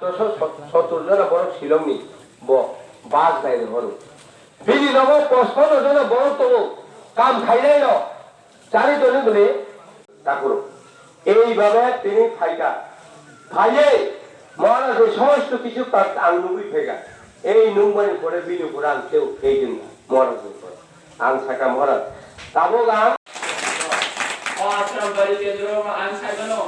70 জন বড় শিলংনি বাস বাইরে বড় বিলি নব 55 জন বড় তো কাম খাইলাই ন চারিজনে বলে ঠাকুর এইভাবে তিনি ভাইয়ে মহারাজের সমস্ত কিছু তার আঙ্গুবি ফেগা এই নুম্বানি পরে বিলু করে আনতেও এই জন্য মহারাজের পরে আং থাকা মহারাজ তাবো গান आश्रम बारी केन्द्र आं साइबानो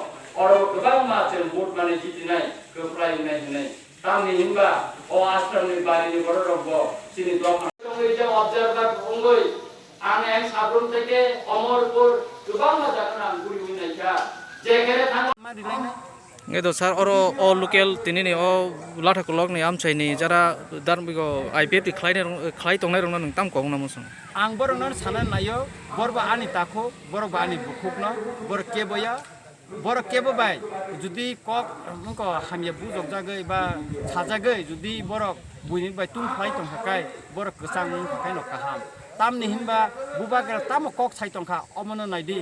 और गोबां माचों भोट माने जितिनाय गोफ्लायनाय होनाय तामनि हिनबा ओ आश्रमनि बारिनि बर' रब्ब सिनि दफा संगै जे अबजार्भार बुंगै आं एं साब्रुम থেকে अमरपुर गोबां जागोन आं गुरि बुंनायखा जेखेरे थां Ngedo sar oro o local tinini o lata kolok ni amchai ni jara darmigo IPF di khlai tongnai rong nang tam kong namusung ang borok non sanan nayo borba ani tako borok ba ani bukhukno borok keboya borok kebo bai judi kok ko hamya bujok jagai ba sajagai judi borok buini bai tung khlai tong hakai borok kesang hakai no kaham tamni hinba bubagra tam kok sai tongkha omono naidi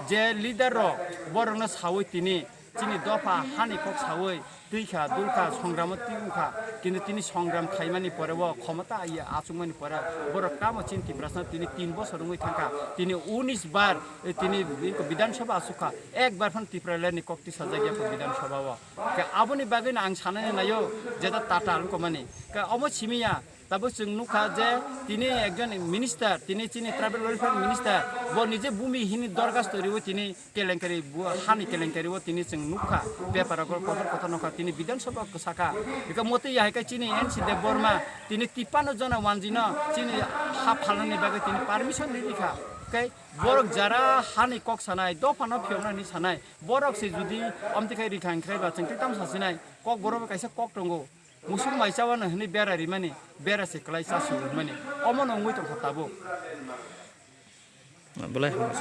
je leader ro borok no sawoi tini chini dofa hani kok sawoi tuikha dulka সংগ্রাম তিউখা কিন্তু তিনি সংগ্রাম খাইমানি পরেব ক্ষমতা আইয়া আচুমানি পরে বড় কাম চিন্তি প্রশ্ন তিনি 3 বছর রঙই থাকা তিনি 19 বার তিনি বিধানসভা আসুখা একবার ফন ত্রিপুরালেনি কক্তি সাজাগিয়া বিধানসভা কে আবনি বাগিন আং সানানি নাयो যেটা টাটা কমানি কে অমো সিমিয়া তাবো जों नुखा जे তিনি একজন মিনিস্টার তিনি চিনি ট্রাভেল ওয়েলফেয়ার মিনিস্টার ব নিজে ভূমি হিনি দরখাস্ত করিব তিনি কেলেঙ্কারি হানি কেলেঙ্কারিব তিনি जों नुखा পেপার কথা নখা তিনি বিধানসভা সাকা বিকা মতে ইয়াহাইকা চিনি এনসি দেব বর্মা তিনি 53 জন ওয়ানজিন চিনি হা ফালনি বাগে তিনি পারমিশন দিলিখা कै বরক যারা হানি কক সানাই দফানো ফিয়নানি সানাই বরক সে যদি অমতিখাই রিখাंख्राइ বা चंति ताम सासिनाय কক বরক কাইसा কক दंगो मुसुक माइसावानो हनि बेरारि माने बेरासे क्लाइ सासु माने अमन अंगै तो खताबो boleh